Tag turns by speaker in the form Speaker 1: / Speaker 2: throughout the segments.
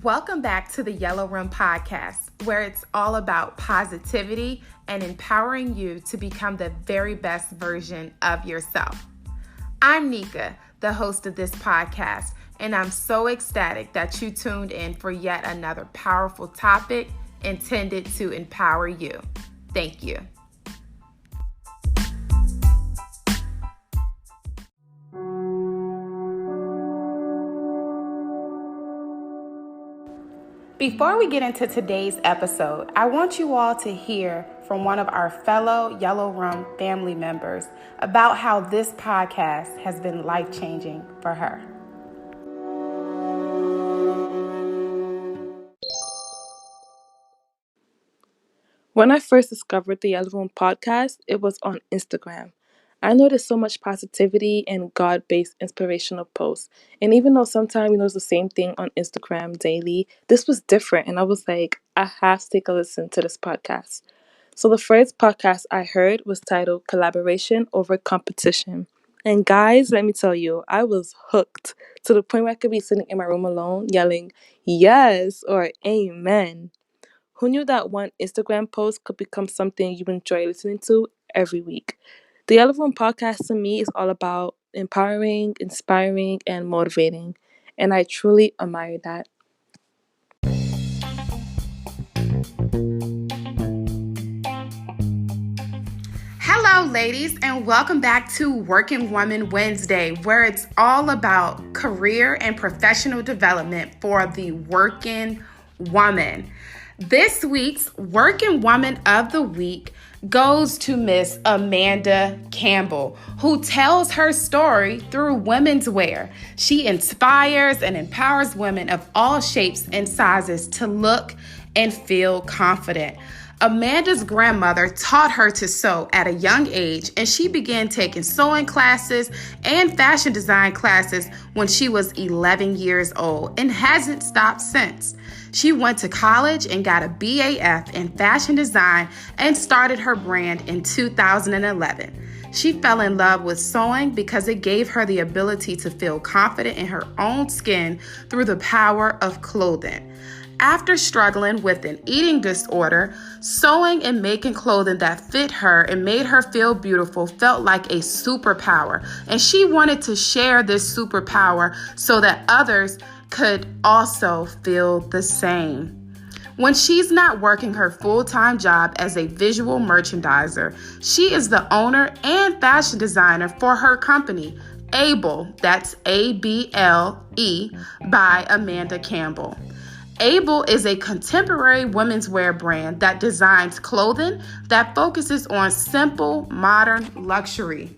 Speaker 1: Welcome back to the Yellow Room Podcast, where it's all about positivity and empowering you to become the very best version of yourself. I'm Nika, the host of this podcast, and I'm so ecstatic that you tuned in for yet another powerful topic intended to empower you. Thank you. Before we get into today's episode, I want you all to hear from one of our fellow Yellow Room family members about how this podcast has been life-changing for her.
Speaker 2: When I first discovered the Yellow Room podcast, it was on Instagram. I noticed so much positivity and God-based inspirational posts. And even though sometimes we notice the same thing on Instagram daily, this was different. And I was like, I have to take a listen to this podcast. So the first podcast I heard was titled Collaboration Over Competition. And guys, let me tell you, I was hooked to the point where I could be sitting in my room alone yelling, yes, or amen. Who knew that one Instagram post could become something you enjoy listening to every week? The Yellow Room podcast to me is all about empowering, inspiring, and motivating. And I truly admire that.
Speaker 1: Hello, ladies, and welcome back to Working Woman Wednesday, where it's all about career and professional development for the working woman. This week's Working Woman of the Week goes to Miss Amanda Campbell, who tells her story through women's wear. She inspires and empowers women of all shapes and sizes to look and feel confident. Amanda's grandmother taught her to sew at a young age, and she began taking sewing classes and fashion design classes when she was 11 years old and hasn't stopped since. She went to college and got a BAF in fashion design and started her brand in 2011. She fell in love with sewing because it gave her the ability to feel confident in her own skin through the power of clothing. After struggling with an eating disorder, sewing and making clothing that fit her and made her feel beautiful felt like a superpower, and she wanted to share this superpower so that others could also feel the same. When she's not working her full-time job as a visual merchandiser, she is the owner and fashion designer for her company, Able, that's A-B-L-E, by Amanda Campbell. Able is a contemporary women's wear brand that designs clothing that focuses on simple, modern luxury.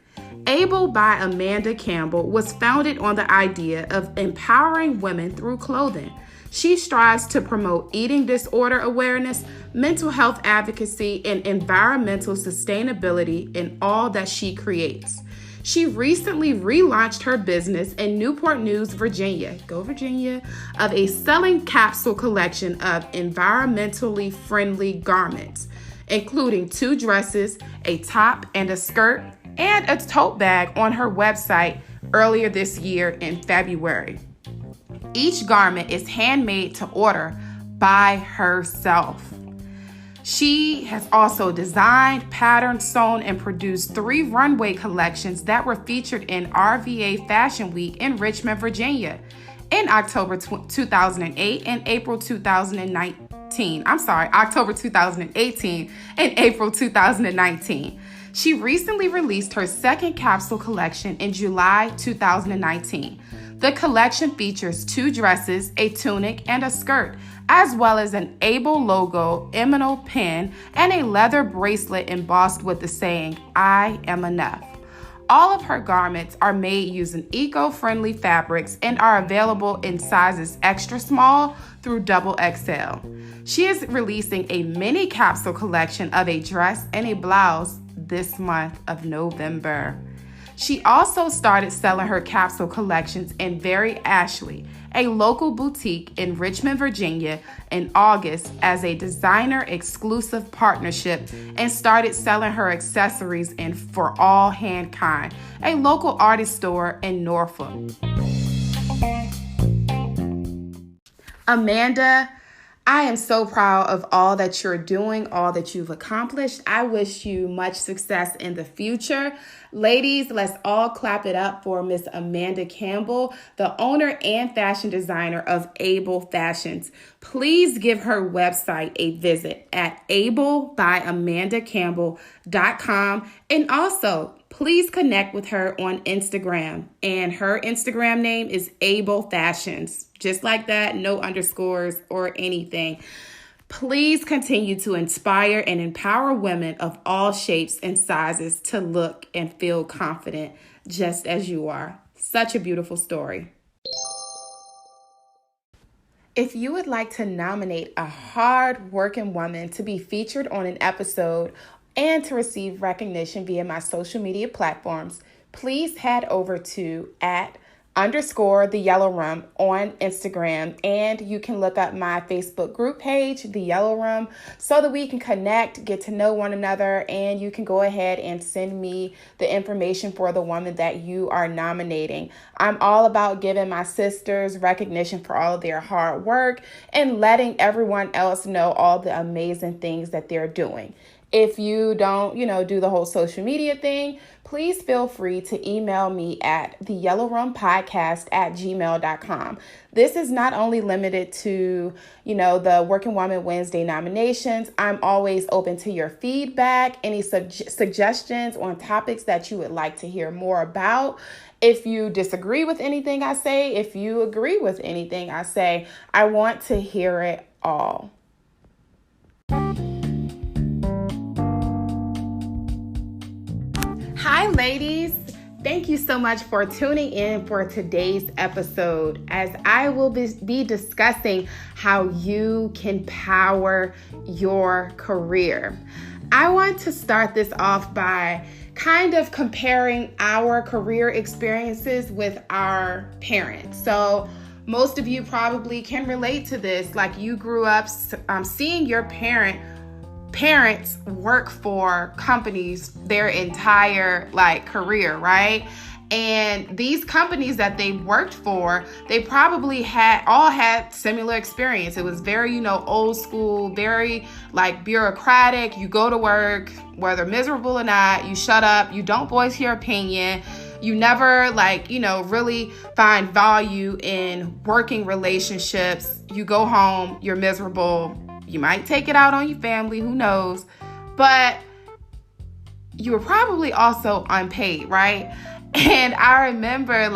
Speaker 1: Able by Amanda Campbell was founded on the idea of empowering women through clothing. She strives to promote eating disorder awareness, mental health advocacy, and environmental sustainability in all that she creates. She recently relaunched her business in Newport News, Virginia, go Virginia, of a selling capsule collection of environmentally friendly garments, including 2 dresses, a top and a skirt, and a tote bag on her website earlier this year in February. Each garment is handmade to order by herself. She has also designed, patterned, sewn, and produced 3 runway collections that were featured in RVA Fashion Week in Richmond, Virginia in October 2008 and April 2019. October 2018 and April 2019. She recently released her second capsule collection in July 2019. The collection features 2 dresses, a tunic, and a skirt, as well as an Able logo, emerald pin, and a leather bracelet embossed with the saying, I am enough. All of her garments are made using eco-friendly fabrics and are available in sizes extra small through double XL. She is releasing a mini capsule collection of a dress and a blouse this month of November. She also started selling her capsule collections in Very Ashley, a local boutique in Richmond, Virginia, in August as a designer exclusive partnership, and started selling her accessories in For All Handkind, a local artist store in Norfolk. Amanda, I am so proud of all that you're doing, all that you've accomplished. I wish you much success in the future. Ladies, let's all clap it up for Miss Amanda Campbell, the owner and fashion designer of Able Fashions. Please give her website a visit at ablebyAmandaCampbell.com, and also please connect with her on Instagram. And her Instagram name is Able Fashions. Just like that, no underscores or anything. Please continue to inspire and empower women of all shapes and sizes to look and feel confident just as you are. Such a beautiful story. If you would like to nominate a hard-working woman to be featured on an episode and to receive recognition via my social media platforms, please head over to @_The Yellow Room on Instagram, and you can look up my Facebook group page, The Yellow Room, so that we can connect, get to know one another, and you can go ahead and send me the information for the woman that you are nominating. I'm all about giving my sisters recognition for all of their hard work and letting everyone else know all the amazing things that they're doing. If you don't, do the whole social media thing, please feel free to email me at theyellowroompodcast@gmail.com. This is not only limited to, the Working Woman Wednesday nominations. I'm always open to your feedback, any suggestions on topics that you would like to hear more about. If you disagree with anything I say, if you agree with anything I say, I want to hear it all. Hi, ladies. Thank you so much for tuning in for today's episode, as I will be discussing how you can power your career. I want to start this off by kind of comparing our career experiences with our parents. So most of you probably can relate to this. Like, you grew up seeing your parents work for companies their entire career, right? And these companies that they worked for, they probably had similar experience. It was very, old school, very bureaucratic. You go to work, whether miserable or not, you shut up, you don't voice your opinion. You never really find value in working relationships. You go home, you're miserable. You might take it out on your family, who knows? But you were probably also unpaid, right? And I remember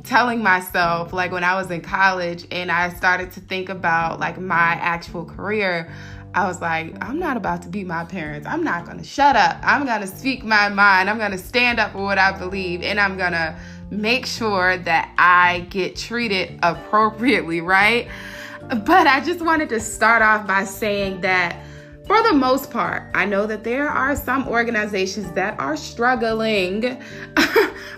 Speaker 1: telling myself, when I was in college and I started to think about my actual career, I was like, I'm not about to be my parents. I'm not going to shut up. I'm going to speak my mind. I'm going to stand up for what I believe, and I'm going to make sure that I get treated appropriately, right? But I just wanted to start off by saying that for the most part, I know that there are some organizations that are struggling,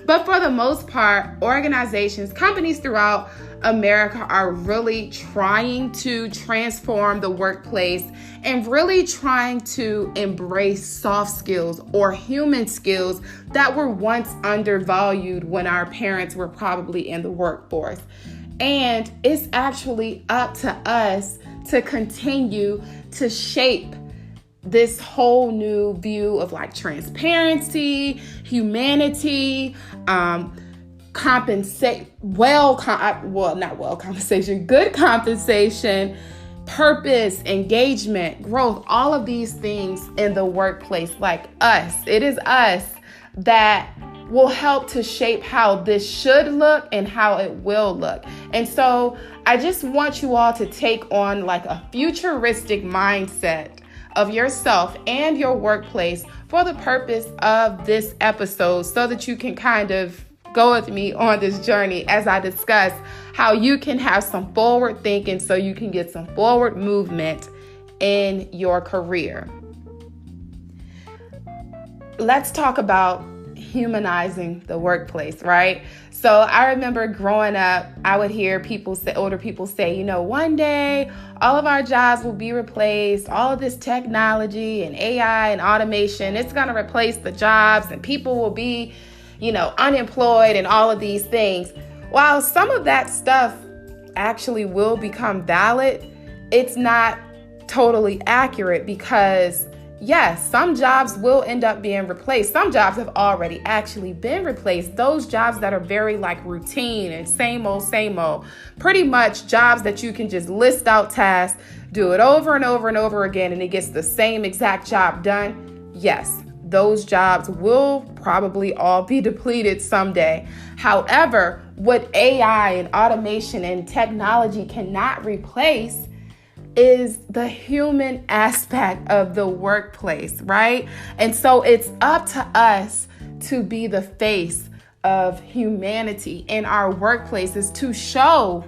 Speaker 1: but for the most part, organizations, companies throughout America are really trying to transform the workplace and really trying to embrace soft skills or human skills that were once undervalued when our parents were probably in the workforce. And it's actually up to us to continue to shape this whole new view of transparency, humanity, good compensation, purpose, engagement, growth, all of these things in the workplace. It is us that will help to shape how this should look and how it will look. And so I just want you all to take on a futuristic mindset of yourself and your workplace for the purpose of this episode, so that you can kind of go with me on this journey as I discuss how you can have some forward thinking so you can get some forward movement in your career. Let's talk about humanizing the workplace, right? So I remember growing up, I would hear older people say, one day all of our jobs will be replaced. All of this technology and AI and automation, it's going to replace the jobs, and people will be, unemployed and all of these things. While some of that stuff actually will become valid, it's not totally accurate because yes, some jobs will end up being replaced. Some jobs have already actually been replaced. Those jobs that are very like routine and same old, pretty much jobs that you can just list out tasks, do it over and over and over again, and it gets the same exact job done. Yes, those jobs will probably all be depleted someday. However, what AI and automation and technology cannot replace is the human aspect of the workplace, right? And so it's up to us to be the face of humanity in our workplaces to show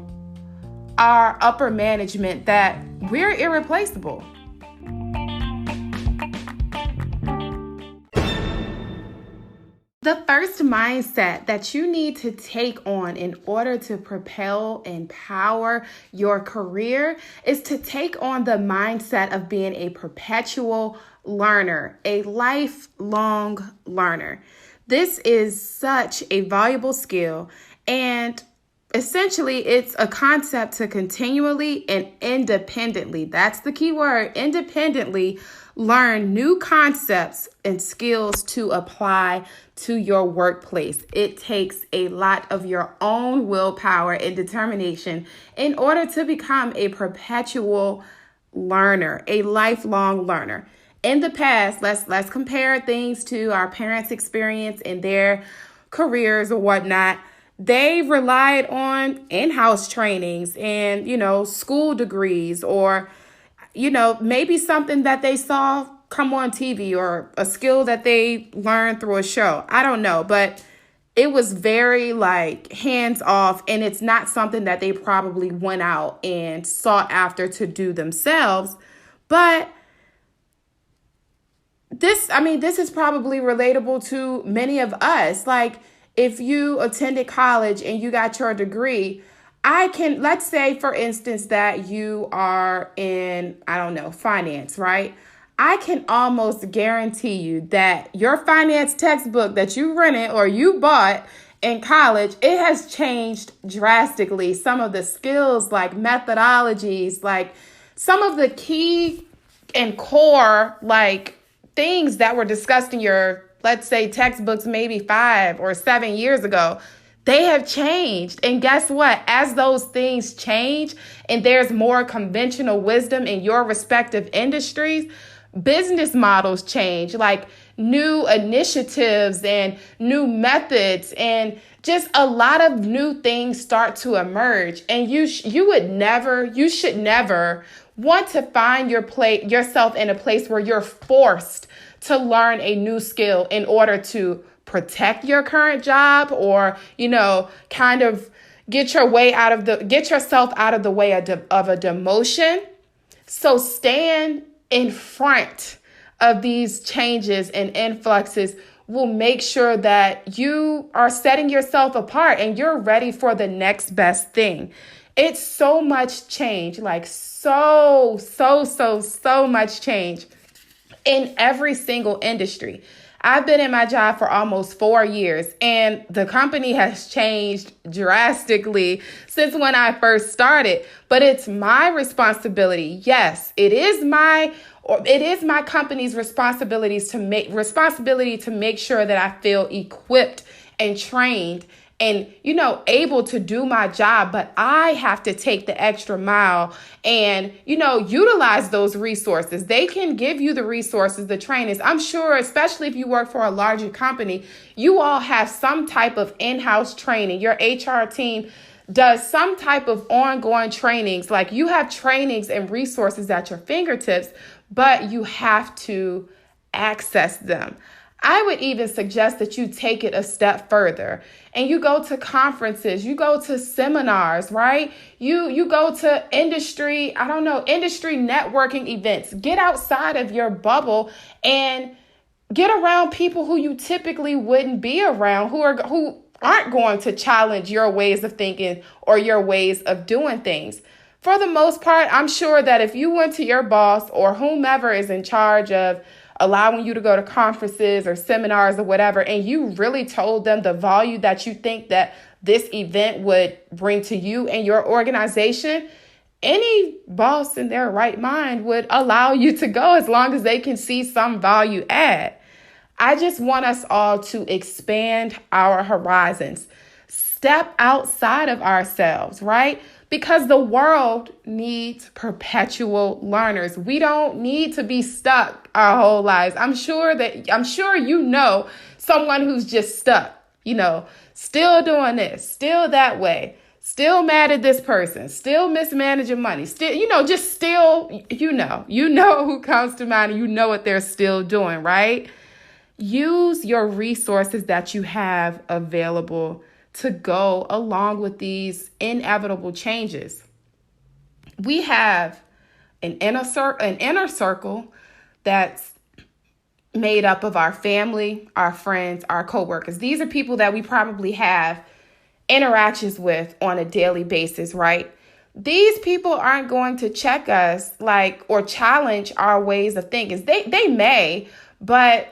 Speaker 1: our upper management that we're irreplaceable. The first mindset that you need to take on in order to propel and power your career is to take on the mindset of being a perpetual learner, a lifelong learner. This is such a valuable skill, and essentially it's a concept to continually and independently, that's the key word, independently learn new concepts and skills to apply to your workplace. It takes a lot of your own willpower and determination in order to become a perpetual learner, a lifelong learner. In the past, let's compare things to our parents' experience in their careers or whatnot. They relied on in-house trainings and, school degrees or maybe something that they saw come on TV or a skill that they learned through a show. I don't know, but it was very like hands off, and it's not something that they probably went out and sought after to do themselves. But this is probably relatable to many of us. Like if you attended college and you got your degree, let's say, for instance, that you are in, finance, right? I can almost guarantee you that your finance textbook that you rented or you bought in college, it has changed drastically. Some of the skills, like methodologies, like some of the key and core, like things that were discussed in your, let's say, textbooks maybe 5 or 7 years ago, they have changed. And guess what? As those things change and there's more conventional wisdom in your respective industries, business models change, like new initiatives and new methods and just a lot of new things start to emerge. And you should never want to find yourself in a place where you're forced to learn a new skill in order to protect your current job or, kind of get yourself out of the way of a demotion. So stand in front of these changes and influxes will make sure that you are setting yourself apart and you're ready for the next best thing. It's so much change, like so much change in every single industry. I've been in my job for almost 4 years, and the company has changed drastically since when I first started. But it's my responsibility. Yes, it is my company's responsibility to make sure that I feel equipped and trained and, able to do my job. But I have to take the extra mile and, utilize those resources. They can give you the resources, the trainings. I'm sure, especially if you work for a larger company, you all have some type of in-house training. Your HR team does some type of ongoing trainings. Like you have trainings and resources at your fingertips, but you have to access them. I would even suggest that you take it a step further and you go to conferences, you go to seminars, right? You go to industry networking events. Get outside of your bubble and get around people who you typically wouldn't be around, who aren't going to challenge your ways of thinking or your ways of doing things. For the most part, I'm sure that if you went to your boss or whomever is in charge of allowing you to go to conferences or seminars or whatever, and you really told them the value that you think that this event would bring to you and your organization, any boss in their right mind would allow you to go as long as they can see some value add. I just want us all to expand our horizons, step outside of ourselves, right? Because the world needs perpetual learners. We don't need to be stuck our whole lives. I'm sure you know someone who's just stuck, still doing this, still that way, still mad at this person, still mismanaging money, still, you know who comes to mind, and you know what they're still doing, right? Use your resources that you have available to go along with these inevitable changes. We have an inner circle that's made up of our family, our friends, our coworkers. These are people that we probably have interactions with on a daily basis, right? These people aren't going to check us or challenge our ways of thinking. They may, but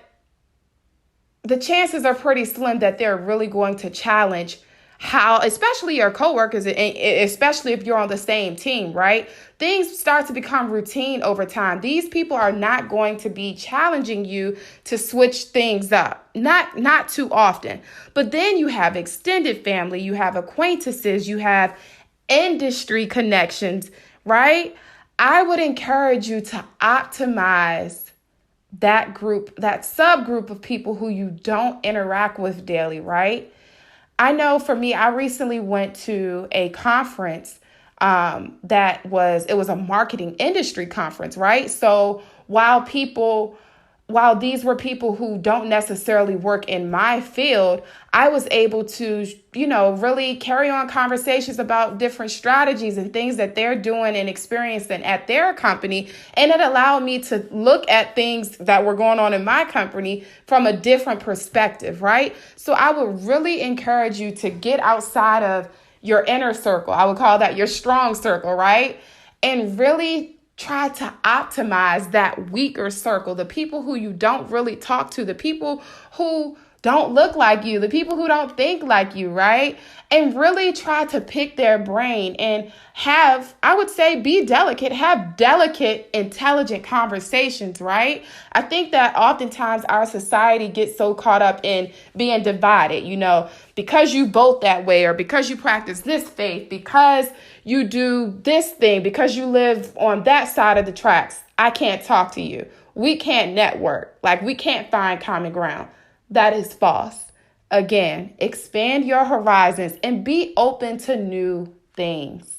Speaker 1: the chances are pretty slim that they're really going to challenge how, especially your coworkers, especially if you're on the same team, right? Things start to become routine over time. These people are not going to be challenging you to switch things up, not too often. But then you have extended family, you have acquaintances, you have industry connections, right? I would encourage you to optimize that subgroup of people who you don't interact with daily, right? I know for me, I recently went to a conference it was a marketing industry conference, right? So while these were people who don't necessarily work in my field, I was able to, really carry on conversations about different strategies and things that they're doing and experiencing at their company. And it allowed me to look at things that were going on in my company from a different perspective, right? So I would really encourage you to get outside of your inner circle. I would call that your strong circle, right? And really try to optimize that weaker circle, the people who you don't really talk to, the people who don't look like you, the people who don't think like you, right? And really try to pick their brain and be delicate, have delicate, intelligent conversations, right? I think that oftentimes our society gets so caught up in being divided, because you vote that way, or because you practice this faith, because you do this thing, because you live on that side of the tracks. I can't talk to you. We can't network. We can't find common ground. That is false. Again, expand your horizons and be open to new things.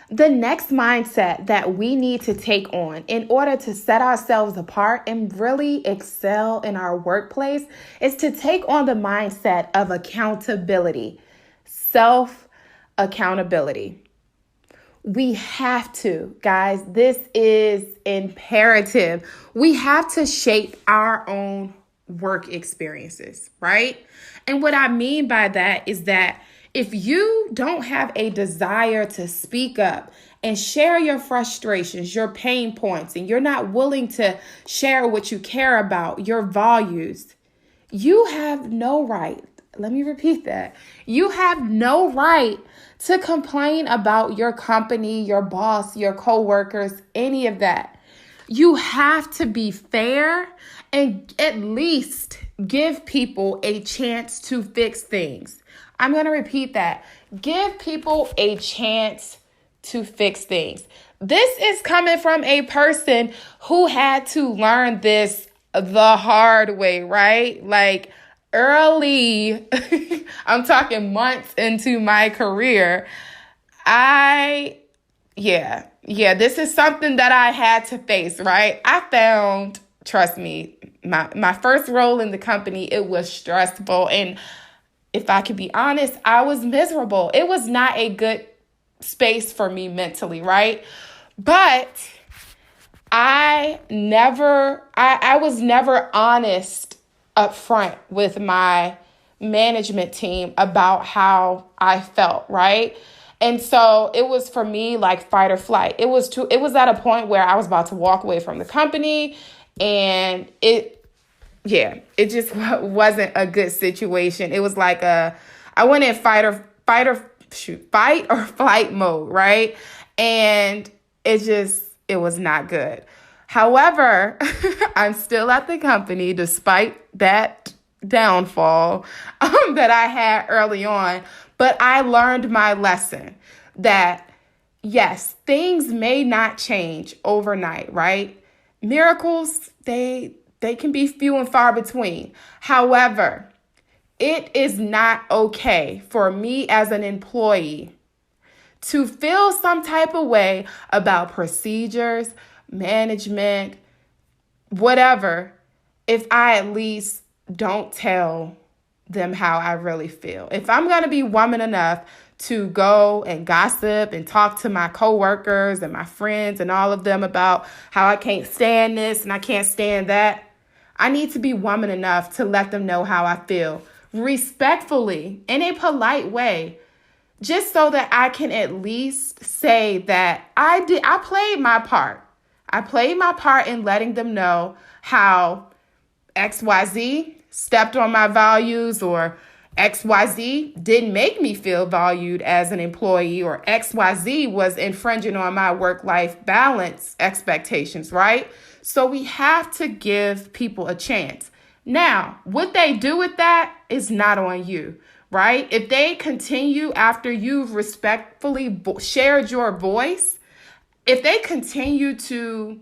Speaker 1: The next mindset that we need to take on in order to set ourselves apart and really excel in our workplace is to take on the mindset of accountability, self-accountability. We have to, guys, this is imperative. We have to shape our own work experiences, right? And what I mean by that is that if you don't have a desire to speak up and share your frustrations, your pain points, and you're not willing to share what you care about, your values, you have no right. Let me repeat that. You have no right to complain about your company, your boss, your coworkers, any of that. You have to be fair and at least give people a chance to fix things. I'm going to repeat that. Give people a chance to fix things. This is coming from a person who had to learn this the hard way, right? Early, I'm talking months into my career, this is something that I had to face, right? I found, trust me, my first role in the company, it was stressful. And if I could be honest, I was miserable. It was not a good space for me mentally, right? But I was never honest up front with my management team about how I felt, right? And so it was for me like fight or flight. It was at a point where I was about to walk away from the company, and yeah, it just wasn't a good situation. It was like I went in fight or flight mode, right? And it was not good. However, I'm still at the company despite that downfall that I had early on. But I learned my lesson that yes, things may not change overnight, right? Miracles, they can be few and far between. However, it is not okay for me as an employee to feel some type of way about procedures, management, whatever, if I at least don't tell them how I really feel. If I'm going to be woman enough to go and gossip and talk to my coworkers and my friends and all of them about how I can't stand this and I can't stand that, I need to be woman enough to let them know how I feel respectfully in a polite way, just so that I can at least say that I played my part. I played my part in letting them know how XYZ stepped on my values, or XYZ didn't make me feel valued as an employee, or XYZ was infringing on my work-life balance expectations, right? So we have to give people a chance. Now, what they do with that is not on you, right? If they continue after you've respectfully shared your voice, if they continue to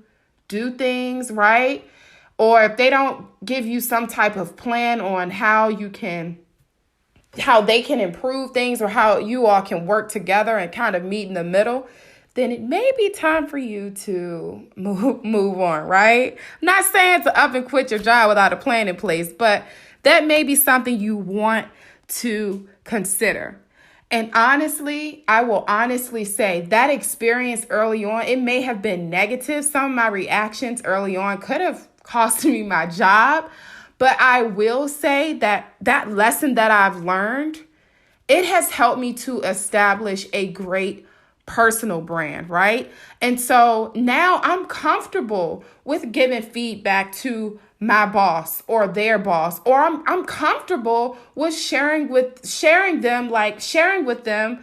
Speaker 1: do things, right? Or if they don't give you some type of plan on how they can improve things, or how you all can work together and kind of meet in the middle, then it may be time for you to move on, right? I'm not saying to up and quit your job without a plan in place, but that may be something you want to consider. And honestly, I will honestly say that experience early on, it may have been negative. Some of my reactions early on could have cost me my job. But I will say that that lesson that I've learned, it has helped me to establish a great personal brand, right? And so now I'm comfortable with giving feedback to my boss or their boss, or I'm comfortable with sharing with them,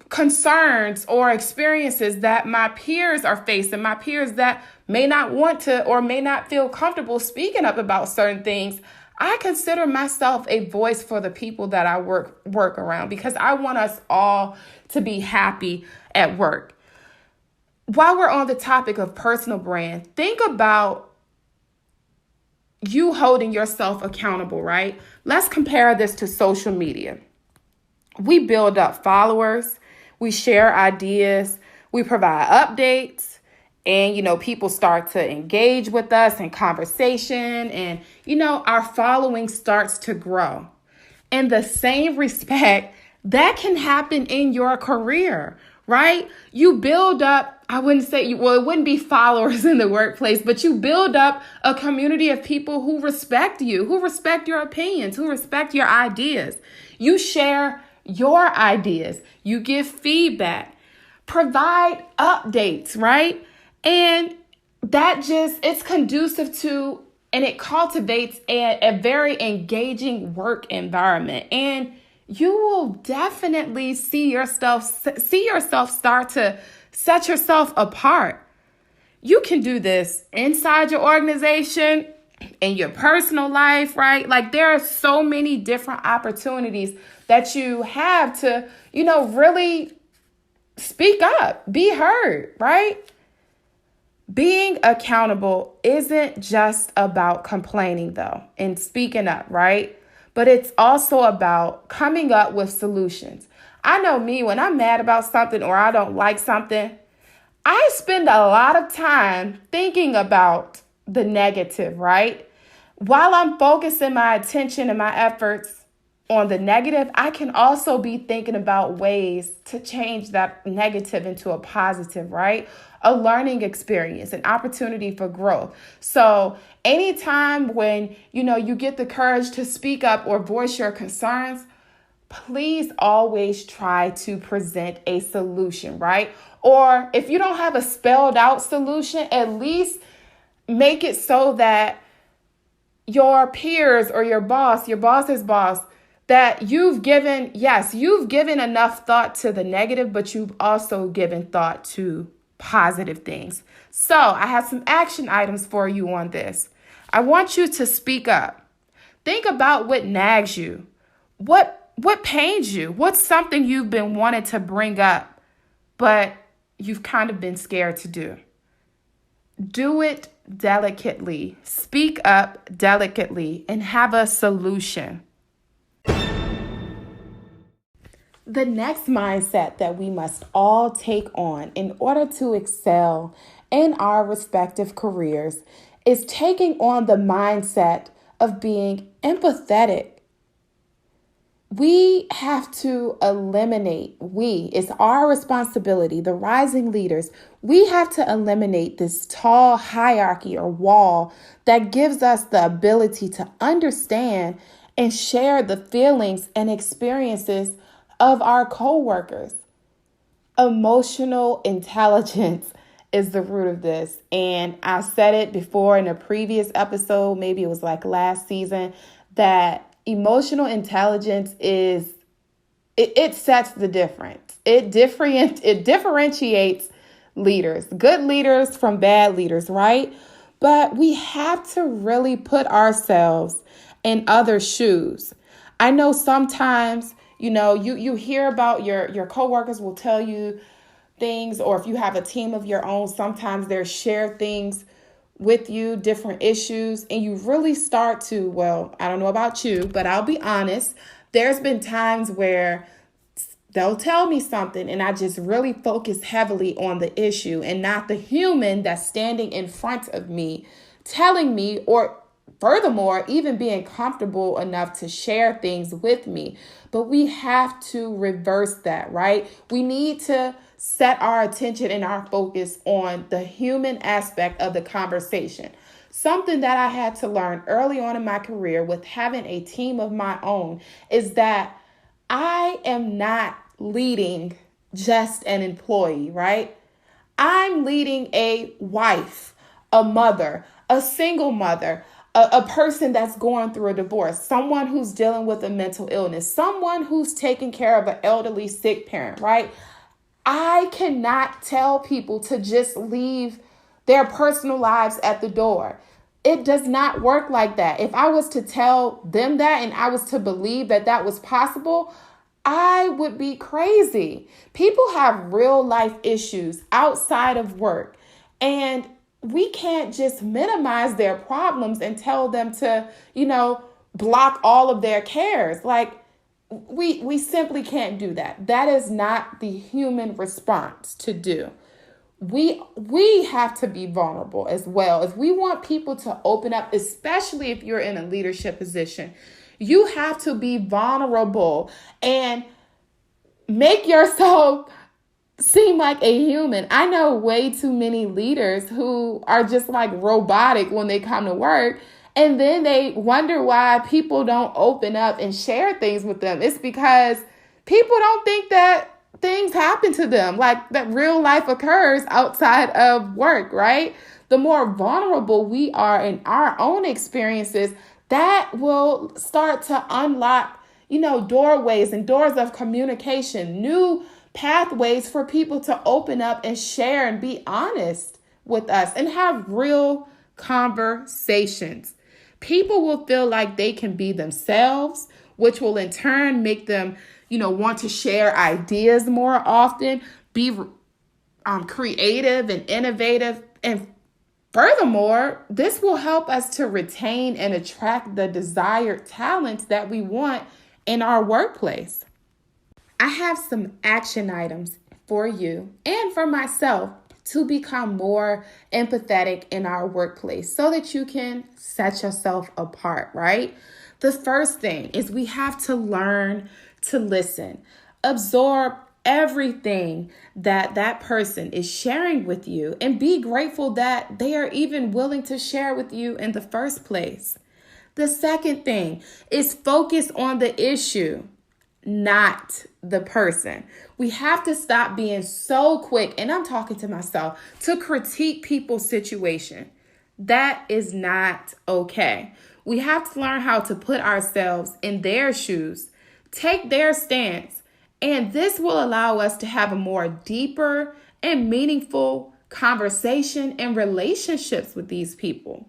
Speaker 1: concerns or experiences that my peers are facing, my peers that may not want to or may not feel comfortable speaking up about certain things. I consider myself a voice for the people that I work around, because I want us all to be happy at work. While we're on the topic of personal brand, think about you holding yourself accountable, right? Let's compare this to social media. We build up followers, we share ideas, we provide updates, and, people start to engage with us in conversation, and, our following starts to grow. In the same respect, that can happen in your career, right? You build up, it wouldn't be followers in the workplace, but you build up a community of people who respect you, who respect your opinions, who respect your ideas. You share your ideas, you give feedback, provide updates, right? And it's conducive to, and it cultivates a very engaging work environment. And you will definitely see yourself start to set yourself apart. You can do this inside your organization, in your personal life, right? Like, there are so many different opportunities that you have to, really speak up, be heard, right? Being accountable isn't just about complaining, though, and speaking up, right? But it's also about coming up with solutions. I know me, when I'm mad about something or I don't like something, I spend a lot of time thinking about the negative, right? While I'm focusing my attention and my efforts on the negative, I can also be thinking about ways to change that negative into a positive, right? A learning experience, an opportunity for growth. So anytime when, you get the courage to speak up or voice your concerns, please always try to present a solution, right? Or if you don't have a spelled out solution, at least make it so that your peers or your boss's boss, that you've given enough thought to the negative, but you've also given thought to positive things. So I have some action items for you on this. I want you to speak up. Think about what nags you. What pains you? What's something you've been wanting to bring up, but you've kind of been scared to do? Do it delicately. Speak up delicately and have a solution. The next mindset that we must all take on in order to excel in our respective careers is taking on the mindset of being empathetic. We have to eliminate, it's our responsibility, the rising leaders, we have to eliminate this tall hierarchy or wall that gives us the ability to understand and share the feelings and experiences of our coworkers. Emotional intelligence is the root of this. And I said it before in a previous episode, maybe it was like last season, that emotional intelligence it sets the difference. It differentiates leaders, good leaders from bad leaders, right? But we have to really put ourselves in other shoes. I know sometimes, you hear about your coworkers will tell you things, or if you have a team of your own, sometimes they'll share things with you, different issues, and you really start to, I don't know about you, but I'll be honest, there's been times where they'll tell me something and I just really focus heavily on the issue and not the human that's standing in front of me telling me, or furthermore, even being comfortable enough to share things with me. But we have to reverse that, right? We need to set our attention and our focus on the human aspect of the conversation. Something that I had to learn early on in my career with having a team of my own is that I am not leading just an employee, right? I'm leading a wife, a mother, a single mother, a person that's going through a divorce, someone who's dealing with a mental illness, someone who's taking care of an elderly sick parent, right? I cannot tell people to just leave their personal lives at the door. It does not work like that. If I was to tell them that and I was to believe that that was possible, I would be crazy. People have real life issues outside of work, and we can't just minimize their problems and tell them to, block all of their cares. Like, we simply can't do that. That is not the human response to do. We have to be vulnerable as well. If we want people to open up, especially if you're in a leadership position, you have to be vulnerable and make yourself seem like a human. I know way too many leaders who are just like robotic when they come to work. And then they wonder why people don't open up and share things with them. It's because people don't think that things happen to them, like that real life occurs outside of work, right? The more vulnerable we are in our own experiences, that will start to unlock, doorways and doors of communication, new pathways for people to open up and share and be honest with us and have real conversations. People will feel like they can be themselves, which will in turn make them, want to share ideas more often, be creative and innovative. And furthermore, this will help us to retain and attract the desired talents that we want in our workplace. I have some action items for you and for myself to become more empathetic in our workplace so that you can set yourself apart, right? The first thing is we have to learn to listen, absorb everything that person is sharing with you, and be grateful that they are even willing to share with you in the first place. The second thing is focus on the issue, not the person. We have to stop being so quick, and I'm talking to myself, to critique people's situation. That is not okay. We have to learn how to put ourselves in their shoes, take their stance, and this will allow us to have a more deeper and meaningful conversation and relationships with these people.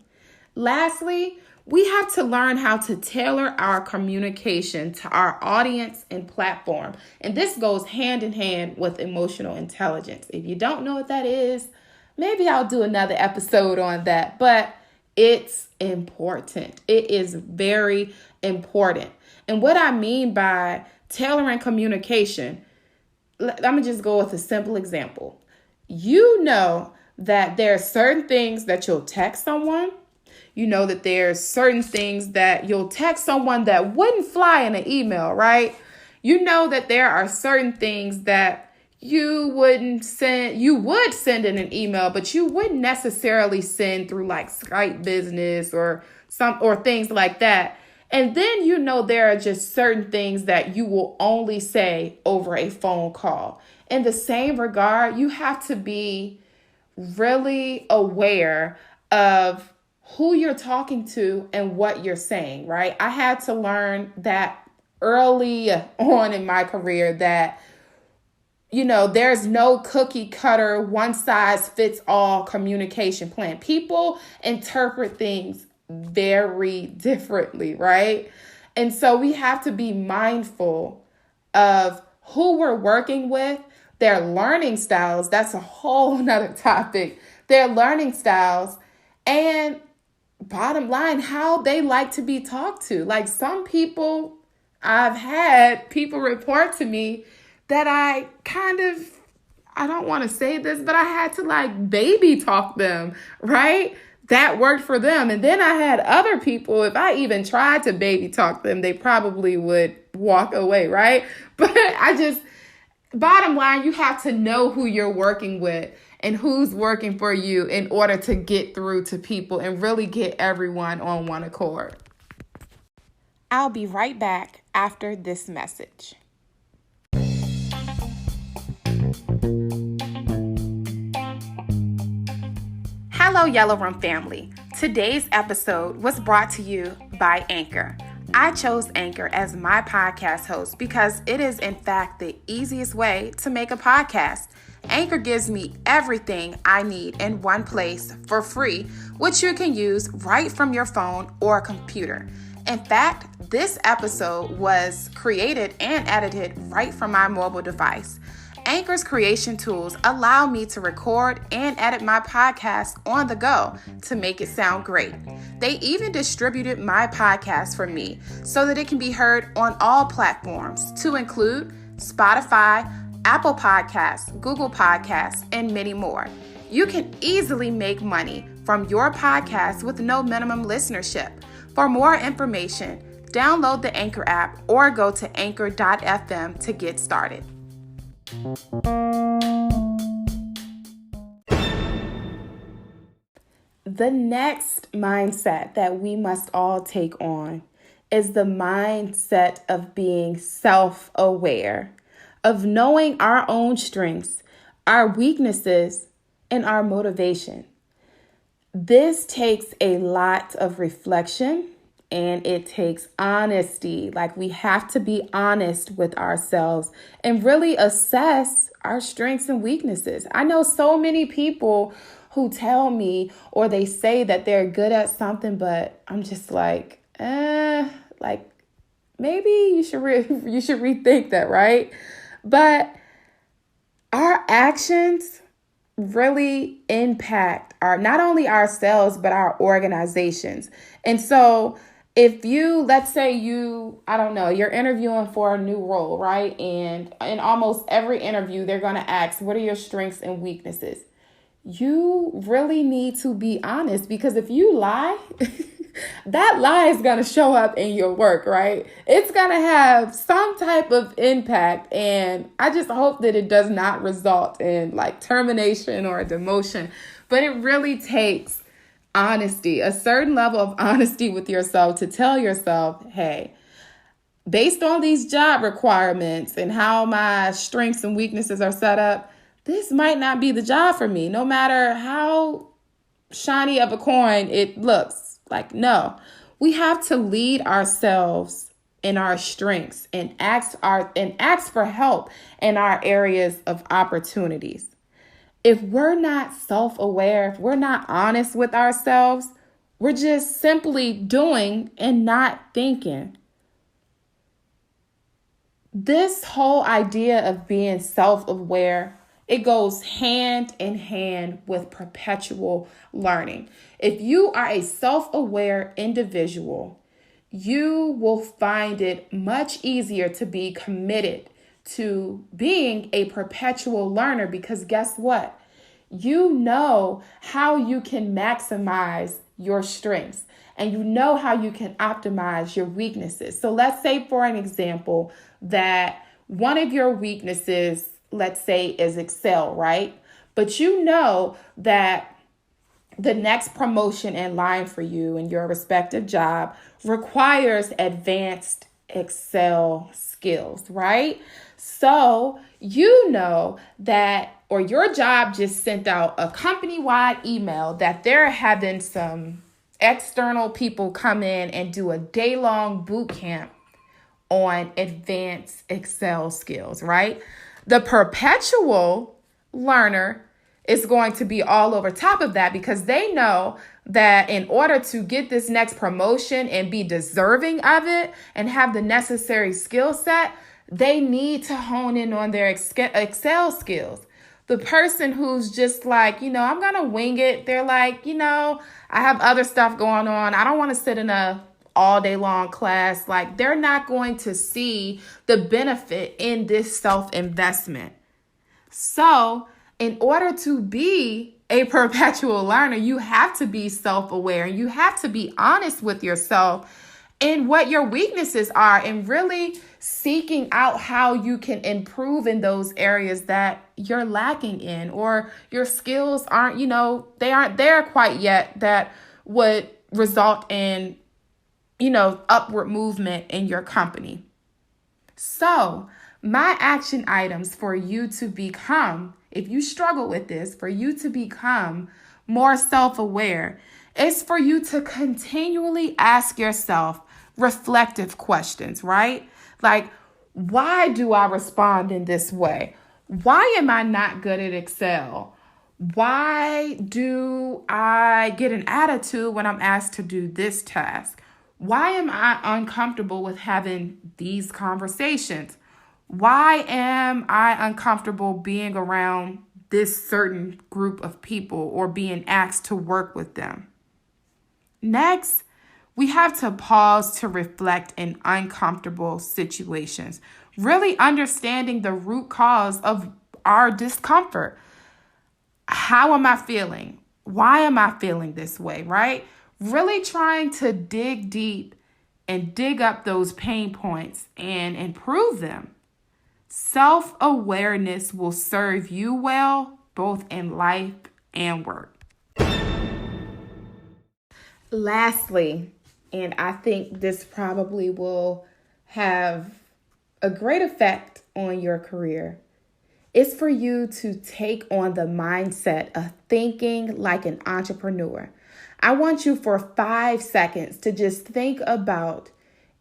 Speaker 1: Lastly, we have to learn how to tailor our communication to our audience and platform. And this goes hand in hand with emotional intelligence. If you don't know what that is, maybe I'll do another episode on that, but it's important. It is very important. And what I mean by tailoring communication, let me just go with a simple example. You know that there are certain things that you'll text someone. You know that there's certain things that you'll text someone that wouldn't fly in an email, right? You know that there are certain things that you would send in an email, but you wouldn't necessarily send through like Skype Business or things like that. And then you know there are just certain things that you will only say over a phone call. In the same regard, you have to be really aware of who you're talking to and what you're saying, right? I had to learn that early on in my career that, there's no cookie cutter, one size fits all communication plan. People interpret things very differently, right? And so we have to be mindful of who we're working with, their learning styles. That's a whole nother topic. Their learning styles, and bottom line, how they like to be talked to. Like some people, I've had people report to me that I don't want to say this, but I had to like baby talk them, right? That worked for them. And then I had other people, if I even tried to baby talk them, they probably would walk away, right? But bottom line, you have to know who you're working with and who's working for you in order to get through to people and really get everyone on one accord. I'll be right back after this message. Hello, Yellow Room family. Today's episode was brought to you by Anchor. I chose Anchor as my podcast host because it is, in fact, the easiest way to make a podcast. Anchor gives me everything I need in one place for free, which you can use right from your phone or computer. In fact, this episode was created and edited right from my mobile device. Anchor's creation tools allow me to record and edit my podcast on the go to make it sound great. They even distributed my podcast for me so that it can be heard on all platforms, to include Spotify, Apple Podcasts, Google Podcasts, and many more. You can easily make money from your podcast with no minimum listenership. For more information, download the Anchor app or go to anchor.fm to get started. The next mindset that we must all take on is the mindset of being self-aware, of knowing our own strengths, our weaknesses, and our motivation. This takes a lot of reflection and it takes honesty. Like, we have to be honest with ourselves and really assess our strengths and weaknesses. I know so many people who tell me or they say that they're good at something, but I'm just like, maybe you should rethink that, right? But our actions really impact not only ourselves, but our organizations. And so if let's say you're interviewing for a new role, right? And in almost every interview, they're going to ask, what are your strengths and weaknesses? You really need to be honest, because if you lie, that lie is going to show up in your work, right? It's going to have some type of impact. And I just hope that it does not result in like termination or a demotion. But it really takes honesty, a certain level of honesty with yourself to tell yourself, hey, based on these job requirements and how my strengths and weaknesses are set up, this might not be the job for me, no matter how shiny of a coin it looks. Like, no, We have to lead ourselves in our strengths and ask for help in our areas of opportunities. If we're not self-aware, if we're not honest with ourselves, we're just simply doing and not thinking. This whole idea of being self-aware, it goes hand in hand with perpetual learning. If you are a self-aware individual, you will find it much easier to be committed to being a perpetual learner, because guess what? You know how you can maximize your strengths and you know how you can optimize your weaknesses. So let's say, for an example, that one of your weaknesses, let's say, is Excel, right? But you know that the next promotion in line for you in your respective job requires advanced Excel skills, right? So you know that, or your job just sent out a company-wide email that they're having some external people come in and do a day-long boot camp on advanced Excel skills, right? The perpetual learner is going to be all over top of that, because they know that in order to get this next promotion and be deserving of it and have the necessary skill set, they need to hone in on their Excel skills. The person who's just like, I'm going to wing it. They're like, I have other stuff going on. I don't want to sit in a all day long class. Like, they're not going to see the benefit in this self-investment. So in order to be a perpetual learner, you have to be self-aware and you have to be honest with yourself and what your weaknesses are, and really seeking out how you can improve in those areas that you're lacking in, or your skills aren't, they aren't there quite yet, that would result in, upward movement in your company. So my action items for you to become, if you struggle with this, for you to become more self-aware, is for you to continually ask yourself reflective questions, right? Like, why do I respond in this way? Why am I not good at Excel? Why do I get an attitude when I'm asked to do this task? Why am I uncomfortable with having these conversations? Why am I uncomfortable being around this certain group of people or being asked to work with them? Next, we have to pause to reflect in uncomfortable situations, really understanding the root cause of our discomfort. How am I feeling? Why am I feeling this way, right? Really trying to dig deep and dig up those pain points and improve them. Self-awareness will serve you well, both in life and work. Lastly, and I think this probably will have a great effect on your career, is for you to take on the mindset of thinking like an entrepreneur. I want you for 5 seconds to just think about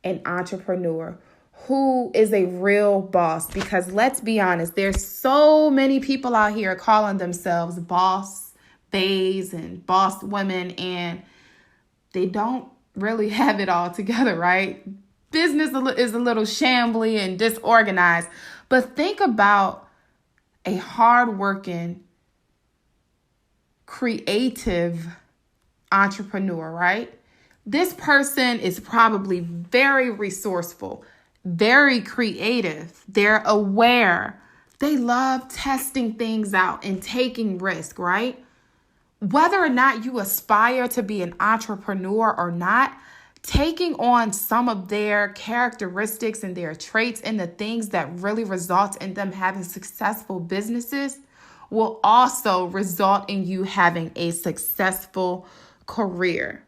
Speaker 1: an entrepreneur who is a real boss, because let's be honest, there's so many people out here calling themselves boss babes and boss women, and they don't really have it all together, right? Business is a little shambly and disorganized, but think about a hardworking, creative entrepreneur, right? This person is probably very resourceful, very creative. They're aware. They love testing things out and taking risk, right? Whether or not you aspire to be an entrepreneur or not, taking on some of their characteristics and their traits and the things that really result in them having successful businesses will also result in you having a successful career.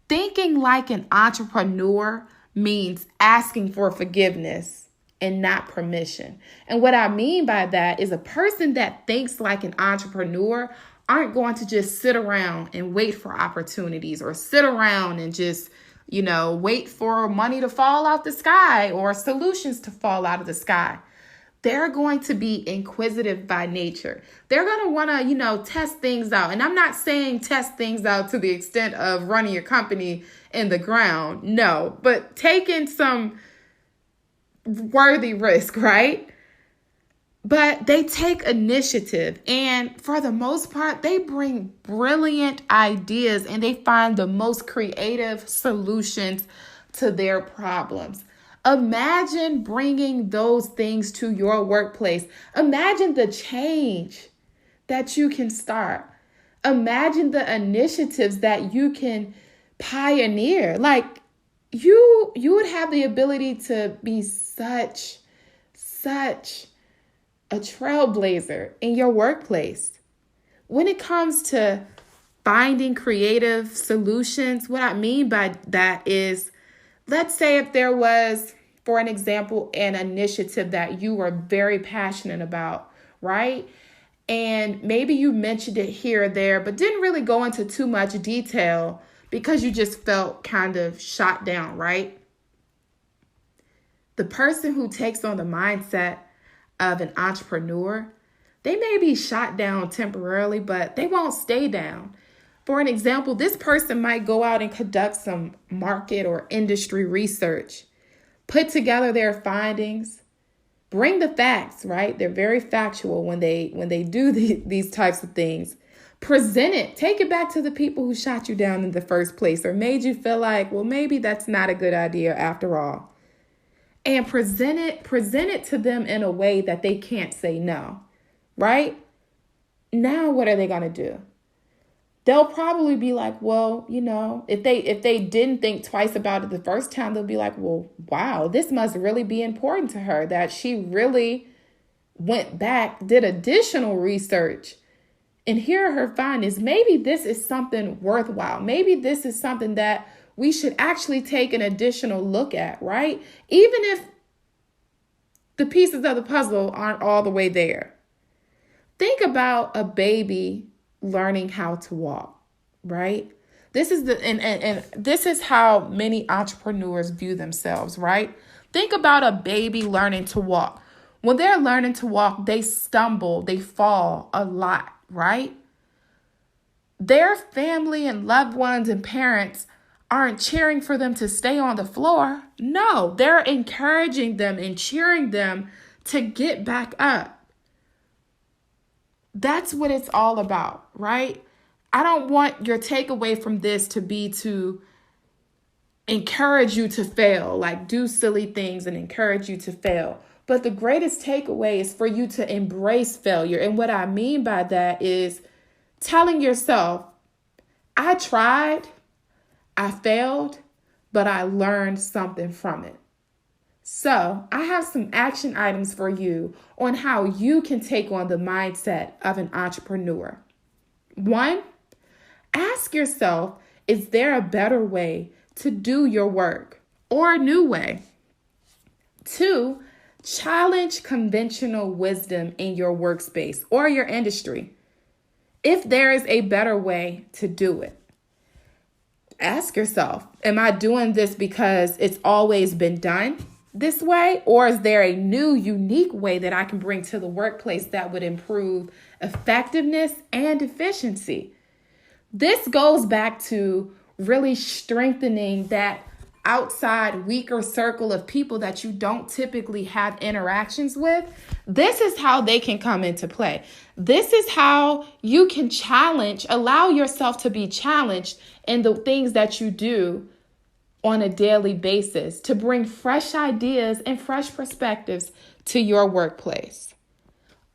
Speaker 1: Thinking like an entrepreneur means asking for forgiveness and not permission. And what I mean by that is a person that thinks like an entrepreneur aren't going to just sit around and wait for opportunities or sit around and just, wait for money to fall out the sky or solutions to fall out of the sky. They're going to be inquisitive by nature. They're going to want to, test things out. And I'm not saying test things out to the extent of running your company in the ground. No, but taking some worthy risk, right? But they take initiative, and for the most part, they bring brilliant ideas and they find the most creative solutions to their problems. Imagine bringing those things to your workplace. Imagine the change that you can start. Imagine the initiatives that you can pioneer. Like you would have the ability to be such a trailblazer in your workplace. When it comes to finding creative solutions, what I mean by that is, let's say if there was, for an example, an initiative that you were very passionate about, right? And maybe you mentioned it here or there, but didn't really go into too much detail because you just felt kind of shot down, right? The person who takes on the mindset of an entrepreneur, they may be shot down temporarily, but they won't stay down. For an example, this person might go out and conduct some market or industry research, put together their findings, bring the facts, right? They're very factual when they do these types of things. Present it, take it back to the people who shot you down in the first place or made you feel like, well, maybe that's not a good idea after all. And present it to them in a way that they can't say no, right? Now, what are they going to do? They'll probably be like, well, if they didn't think twice about it the first time, they'll be like, well, wow, this must really be important to her, that she really went back, did additional research, and here are her findings. Maybe this is something worthwhile. Maybe this is something that we should actually take an additional look at, right? Even if the pieces of the puzzle aren't all the way there. Think about a baby learning how to walk, right? This is and this is how many entrepreneurs view themselves, right? Think about a baby learning to walk. When they're learning to walk, they stumble, they fall a lot, right? Their family and loved ones and parents aren't cheering for them to stay on the floor. No, they're encouraging them and cheering them to get back up. That's what it's all about, right? I don't want your takeaway from this to be to encourage you to fail, like do silly things and encourage you to fail. But the greatest takeaway is for you to embrace failure. And what I mean by that is telling yourself, I tried, I failed, but I learned something from it. So I have some action items for you on how you can take on the mindset of an entrepreneur. 1, ask yourself, is there a better way to do your work or a new way? 2, challenge conventional wisdom in your workspace or your industry. If there is a better way to do it. Ask yourself, am I doing this because it's always been done this way? Or is there a new, unique way that I can bring to the workplace that would improve effectiveness and efficiency? This goes back to really strengthening that outside weaker circle of people that you don't typically have interactions with. This is how they can come into play. This is how you can allow yourself to be challenged in the things that you do on a daily basis to bring fresh ideas and fresh perspectives to your workplace.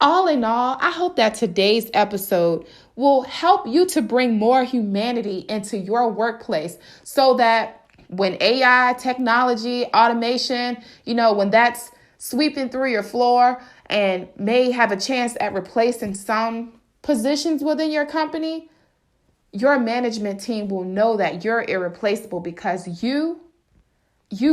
Speaker 1: All in all, I hope that today's episode will help you to bring more humanity into your workplace so that when AI, technology, automation, when that's sweeping through your floor and may have a chance at replacing some positions within your company, your management team will know that you're irreplaceable because you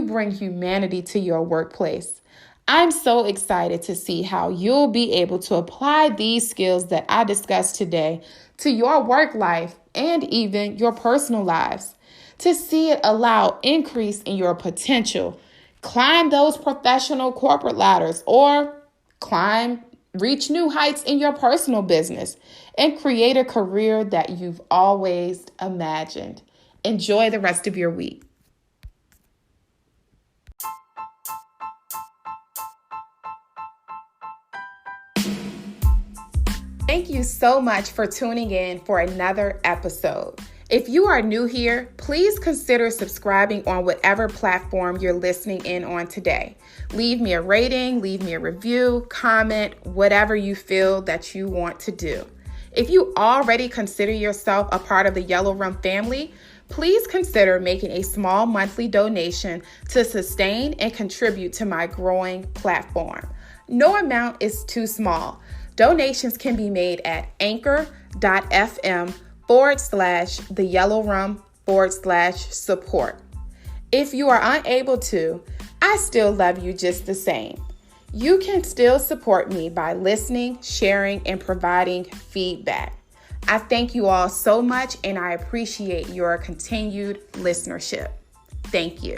Speaker 1: bring humanity to your workplace. I'm so excited to see how you'll be able to apply these skills that I discussed today to your work life and even your personal lives, to see it allow increase in your potential, climb those professional corporate ladders, or reach new heights in your personal business, and create a career that you've always imagined. Enjoy the rest of your week. Thank you so much for tuning in for another episode. If you are new here, please consider subscribing on whatever platform you're listening in on today. Leave me a rating, leave me a review, comment, whatever you feel that you want to do. If you already consider yourself a part of the Yellow Room family, please consider making a small monthly donation to sustain and contribute to my growing platform. No amount is too small. Donations can be made at anchor.fm/theyellowroom/support. If you are unable to, I still love you just the same. You can still support me by listening, sharing, and providing feedback. I thank you all so much, and I appreciate your continued listenership. Thank you.